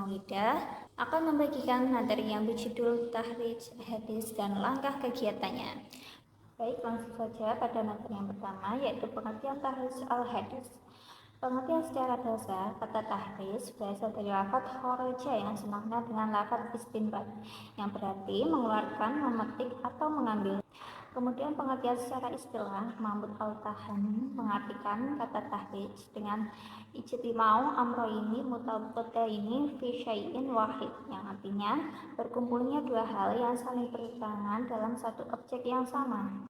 Maulidah akan membagikan materi yang berjudul Tahrij Hadis dan langkah kegiatannya. Baik, langsung saja pada materi yang pertama, yaitu pengertian tahrij al-hadis. Pengertian secara dasar, kata tahrij berasal dari lafaz kharaja yang semakna dengan lafaz istinbat, yang berarti mengeluarkan, memetik, atau mengambil. Kemudian pengertian secara istilah, Mahmud Al-Tahani mengartikan kata tahrij dengan ijtimau amroini mutabaqadaini fi syai'in wahid, yang artinya berkumpulnya dua hal yang saling bertentangan dalam satu objek yang sama.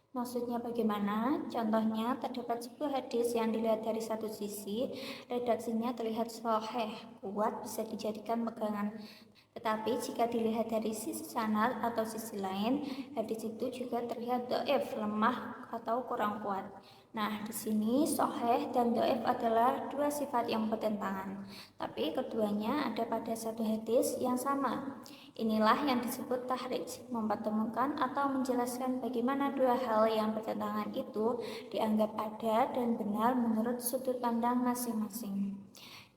Maksudnya bagaimana? Contohnya, terdapat sebuah hadis yang dilihat dari satu sisi, redaksinya terlihat sahih, kuat, bisa dijadikan pegangan. Tetapi jika dilihat dari sisi sanad atau sisi lain, hadis itu juga terlihat dhaif, lemah atau kurang kuat. Nah, di sini sahih dan dhaif adalah dua sifat yang bertentangan, tapi keduanya ada pada satu hadis yang sama. Inilah yang disebut tahrij, mempertemukan atau menjelaskan bagaimana dua hal yang bertentangan itu dianggap ada dan benar menurut sudut pandang masing-masing.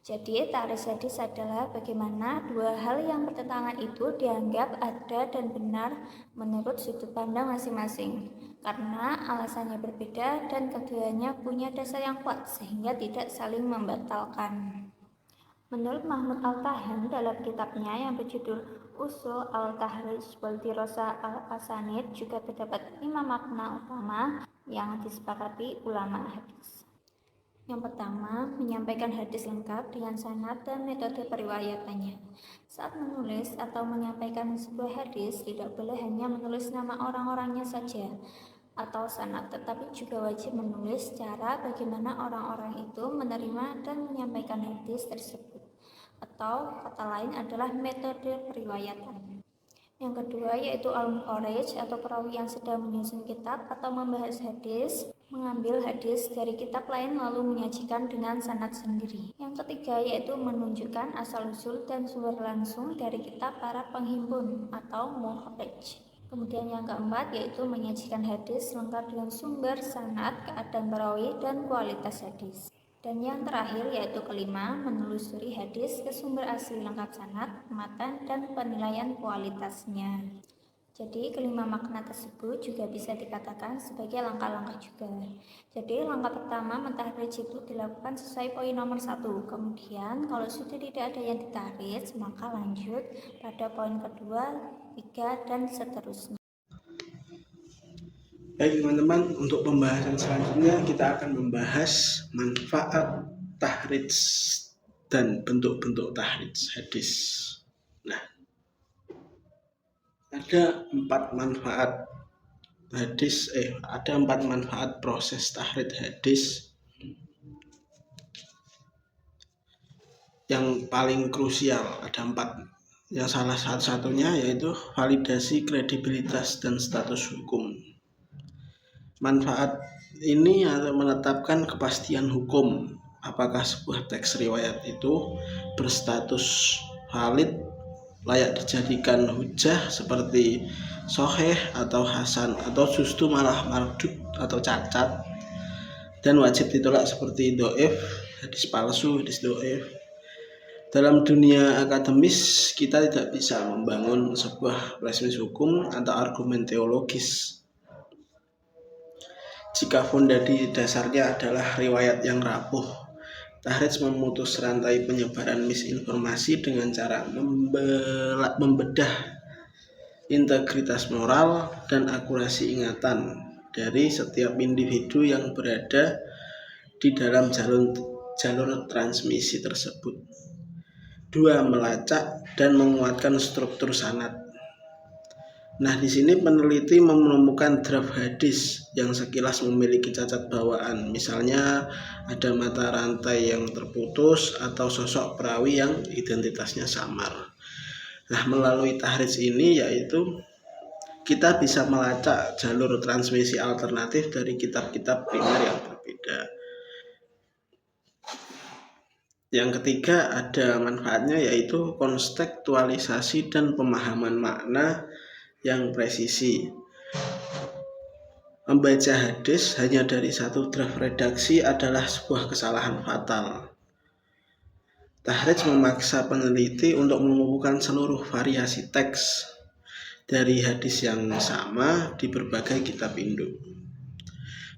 Jadi, tahrij hadis adalah bagaimana dua hal yang bertentangan itu dianggap ada dan benar menurut sudut pandang masing-masing, karena alasannya berbeda dan keduanya punya dasar yang kuat sehingga tidak saling membatalkan. Menurut Mahmud Al-Tahan dalam kitabnya yang berjudul Usul Al-Tahrij wal Dirasah Al-Asanid juga terdapat 5 makna utama yang disepakati ulama hadis. Yang pertama, menyampaikan hadis lengkap dengan sanad dan metode periwayatannya. Saat menulis atau menyampaikan sebuah hadis, tidak boleh hanya menulis nama orang-orangnya saja atau sanad, tetapi juga wajib menulis cara bagaimana orang-orang itu menerima dan menyampaikan hadis tersebut, atau kata lain adalah metode periwayatan. Yang kedua yaitu al-mukharij atau perawi yang sedang menyusun kitab atau membahas hadis, mengambil hadis dari kitab lain lalu menyajikan dengan sanad sendiri. Yang ketiga yaitu menunjukkan asal-usul dan sumber langsung dari kitab para penghimpun atau mukharij. Kemudian yang keempat yaitu menyajikan hadis lengkap dengan sumber, sanad, keadaan perawi, dan kualitas hadis. Dan yang terakhir yaitu kelima, menelusuri hadis ke sumber asli lengkap sanad, matan, dan penilaian kualitasnya. Jadi kelima makna tersebut juga bisa dikatakan sebagai langkah-langkah juga. Jadi langkah pertama mentahrij itu dilakukan sesuai poin nomor 1. Kemudian kalau sudah tidak ada yang ditahrij, maka lanjut pada poin kedua, 3, dan seterusnya. Baik teman-teman, untuk pembahasan selanjutnya kita akan membahas manfaat tahrij dan bentuk-bentuk tahrij hadis. Nah, ada 4 manfaat hadis, ada 4 manfaat proses tahrij hadis yang paling krusial. Ada 4. Yang salah satunya yaitu validasi kredibilitas dan status hukum. Manfaat ini menetapkan kepastian hukum, apakah sebuah teks riwayat itu berstatus valid, layak dijadikan hujah seperti sahih atau hasan, atau justru malah mardud atau cacat dan wajib ditolak seperti dhaif, hadis palsu, hadis dhaif. Dalam dunia akademis kita tidak bisa membangun sebuah premis hukum atau argumen teologis jika fondasi dasarnya adalah riwayat yang rapuh. Tahrij memutus rantai penyebaran misinformasi dengan cara membedah integritas moral dan akurasi ingatan dari setiap individu yang berada di dalam jalur transmisi tersebut. 2. Melacak dan menguatkan struktur sanad. Nah, di sini peneliti menemukan draft hadis yang sekilas memiliki cacat bawaan. Misalnya ada mata rantai yang terputus atau sosok perawi yang identitasnya samar. Nah, melalui tahrij ini yaitu kita bisa melacak jalur transmisi alternatif dari kitab-kitab primer yang berbeda. Yang ketiga ada manfaatnya yaitu kontekstualisasi dan pemahaman makna yang presisi. Membaca hadis hanya dari satu draft redaksi adalah sebuah kesalahan fatal. Tahrij memaksa peneliti untuk mengumpulkan seluruh variasi teks dari hadis yang sama di berbagai kitab induk.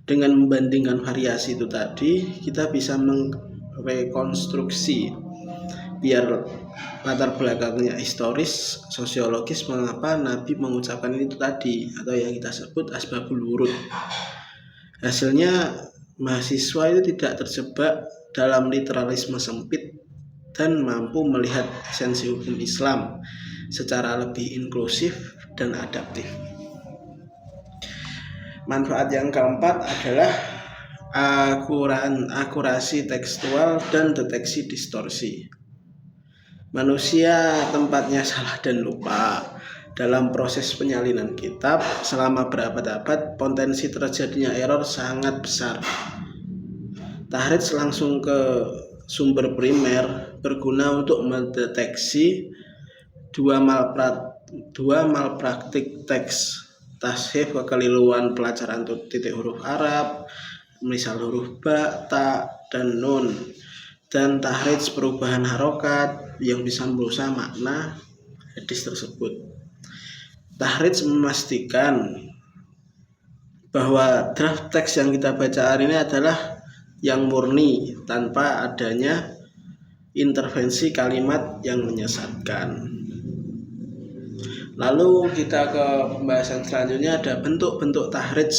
Dengan membandingkan variasi itu tadi, kita bisa merekonstruksi biar latar belakangnya historis, sosiologis mengapa Nabi mengucapkan itu tadi, atau yang kita sebut asbabul wurud. Hasilnya mahasiswa itu tidak terjebak dalam literalisme sempit dan mampu melihat esensi hukum Islam secara lebih inklusif dan adaptif. Manfaat yang keempat adalah akurasi tekstual dan deteksi distorsi. Manusia tempatnya salah dan lupa. Dalam proses penyalinan kitab selama berabad-abad, potensi terjadinya error sangat besar. Tahrij langsung ke sumber primer berguna untuk mendeteksi dua malpraktik teks, tashif kekeliruan pelajaran titik huruf Arab, misal huruf ba, ta, dan nun, dan tahrij perubahan harokat yang bisa merusak makna hadis tersebut. Tahrij memastikan bahwa draft teks yang kita baca hari ini adalah yang murni tanpa adanya intervensi kalimat yang menyesatkan. Lalu kita ke pembahasan selanjutnya, ada bentuk-bentuk tahrij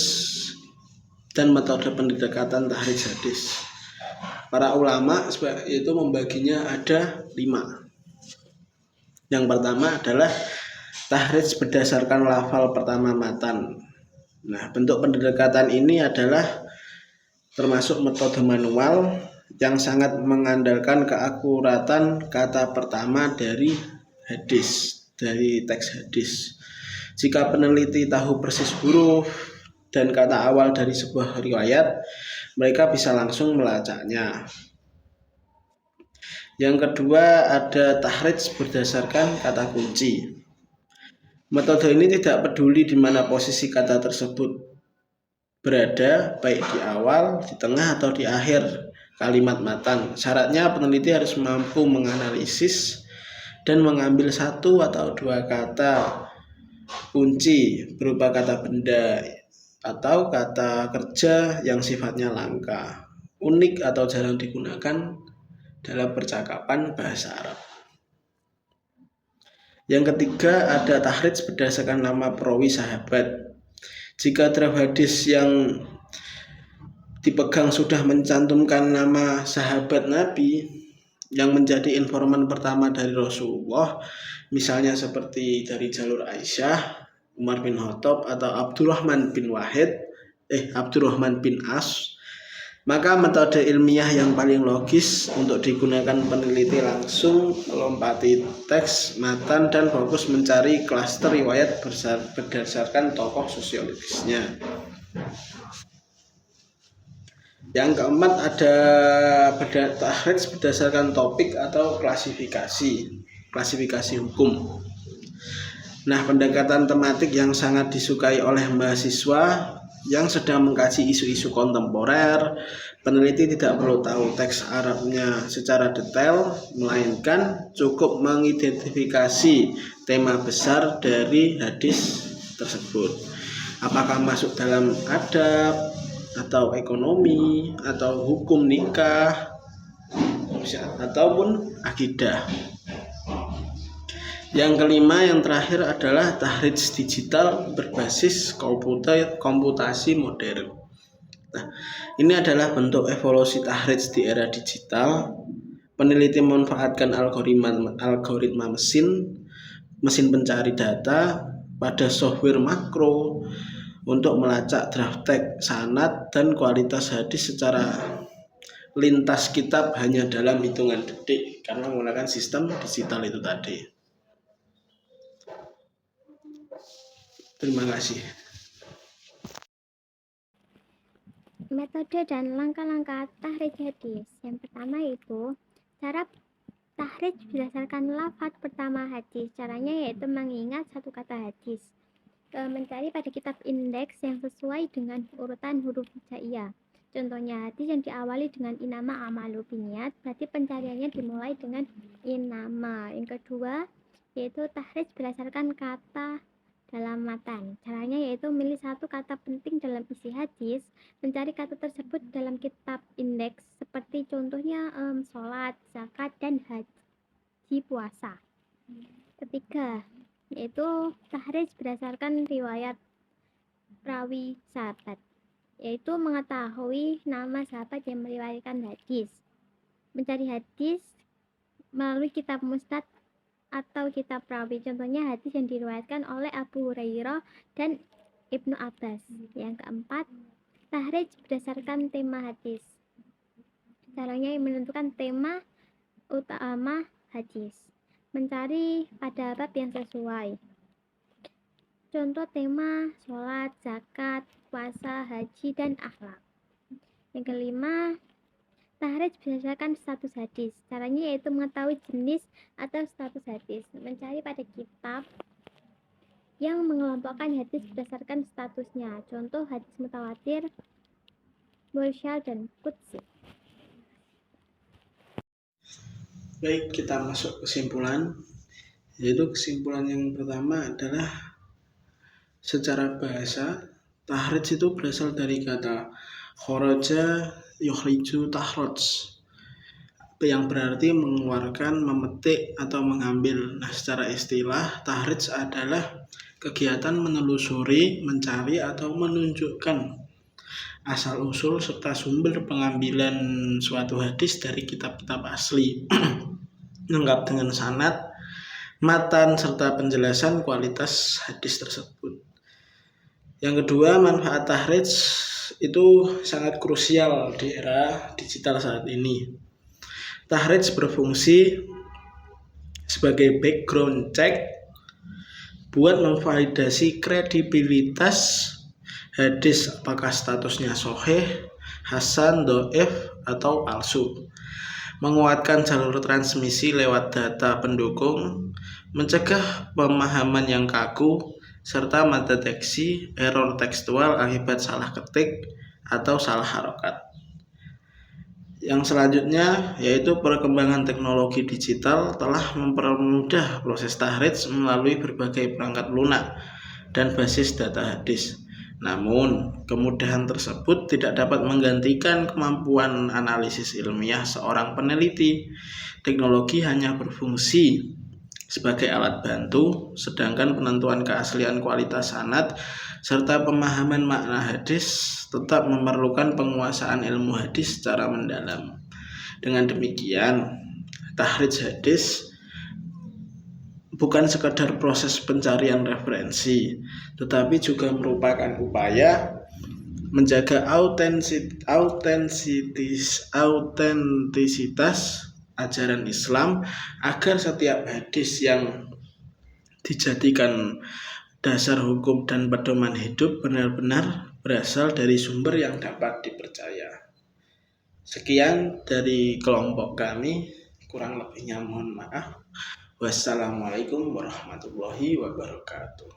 dan metode pendekatan tahrij hadis. Para ulama itu membaginya ada 5. Yang pertama adalah tahrij berdasarkan lafal pertama matan. Nah, bentuk pendekatan ini adalah termasuk metode manual yang sangat mengandalkan keakuratan kata pertama dari teks hadis. Jika peneliti tahu persis huruf dan kata awal dari sebuah riwayat, mereka bisa langsung melacaknya. Yang kedua ada tahrij berdasarkan kata kunci. Metode ini tidak peduli di mana posisi kata tersebut berada, baik di awal, di tengah, atau di akhir kalimat matan. Syaratnya peneliti harus mampu menganalisis dan mengambil 1 atau 2 kata kunci berupa kata benda atau kata kerja yang sifatnya langka, unik, atau jarang digunakan dalam percakapan bahasa Arab. Yang ketiga ada tahrij berdasarkan nama perawi sahabat. Jika draft hadis yang dipegang sudah mencantumkan nama sahabat Nabi yang menjadi informan pertama dari Rasulullah, misalnya seperti dari jalur Aisyah, Umar bin Khattab, atau Abdurrahman bin As, maka metode ilmiah yang paling logis untuk digunakan peneliti langsung melompati teks, matan, dan fokus mencari klaster riwayat berdasarkan tokoh sosiologisnya. Yang keempat ada tahrij berdasarkan topik atau klasifikasi hukum. Nah, pendekatan tematik yang sangat disukai oleh mahasiswa yang sedang mengkaji isu-isu kontemporer. Peneliti tidak perlu tahu teks Arabnya secara detail, melainkan cukup mengidentifikasi tema besar dari hadis tersebut. Apakah masuk dalam adab, atau ekonomi, atau hukum nikah, ataupun akidah. Yang kelima, yang terakhir adalah tahrij digital berbasis komputasi modern. Nah, ini adalah bentuk evolusi tahrij di era digital. Peneliti memanfaatkan algoritma mesin pencari data pada software makro untuk melacak draft teks, sanad, dan kualitas hadis secara lintas kitab hanya dalam hitungan detik karena menggunakan sistem digital itu tadi. Terima kasih. Metode dan langkah-langkah tahrij hadis. Yang pertama yaitu cara tahrij berdasarkan lafaz pertama hadis. Caranya yaitu mengingat satu kata hadis, mencari pada kitab indeks yang sesuai dengan urutan huruf hijaiyah. Contohnya hadis yang diawali dengan inama amalu biniat, berarti pencariannya dimulai dengan inama. Yang kedua yaitu tahrij berdasarkan kata dalam matan. Caranya yaitu milih satu kata penting dalam isi hadis, mencari kata tersebut dalam kitab indeks seperti contohnya sholat, zakat, dan haji puasa. Ketiga yaitu tahrij berdasarkan riwayat rawi sahabat, yaitu mengetahui nama sahabat yang meriwayatkan hadis. Mencari hadis melalui kitab musnad atau kitab rawi, contohnya hadis yang diriwayatkan oleh Abu Hurairah dan Ibnu Abbas. Yang keempat, tahrij berdasarkan tema hadis. Caranya menentukan tema utama hadis, mencari pada bab yang sesuai. Contoh tema sholat, zakat, puasa, haji, dan akhlak. Yang kelima, tahrij berdasarkan status hadis. Caranya yaitu mengetahui jenis atau status hadis, mencari pada kitab yang mengelompokkan hadis berdasarkan statusnya. Contoh hadis mutawatir, mursal, dan qudsi. Baik, kita masuk kesimpulan. Yaitu kesimpulan yang pertama adalah secara bahasa, tahrij itu berasal dari kata kharaja yukhriju tahraj, yang berarti mengeluarkan, memetik, atau mengambil. Nah, secara istilah, tahrij adalah kegiatan menelusuri, mencari, atau menunjukkan asal-usul serta sumber pengambilan suatu hadis dari kitab-kitab asli, lengkap dengan sanad, matan, serta penjelasan kualitas hadis tersebut. Yang kedua, manfaat tahrij itu sangat krusial di era digital saat ini. Tahrij berfungsi sebagai background check buat memvalidasi kredibilitas hadis, apakah statusnya sahih, hasan, dhaif, atau palsu. Menguatkan jalur transmisi lewat data pendukung, mencegah pemahaman yang kaku, serta mendeteksi error tekstual akibat salah ketik atau salah harokat. Yang selanjutnya yaitu perkembangan teknologi digital telah mempermudah proses tahrij melalui berbagai perangkat lunak dan basis data hadis. Namun, kemudahan tersebut tidak dapat menggantikan kemampuan analisis ilmiah seorang peneliti. Teknologi hanya berfungsi sebagai alat bantu, sedangkan penentuan keaslian kualitas sanad serta pemahaman makna hadis tetap memerlukan penguasaan ilmu hadis secara mendalam. Dengan demikian, tahrij hadis bukan sekadar proses pencarian referensi, tetapi juga merupakan upaya menjaga autentisitas ajaran Islam agar setiap hadis yang dijadikan dasar hukum dan pedoman hidup benar-benar berasal dari sumber yang dapat dipercaya. Sekian dari kelompok kami, kurang lebihnya mohon maaf. Wassalamualaikum warahmatullahi wabarakatuh.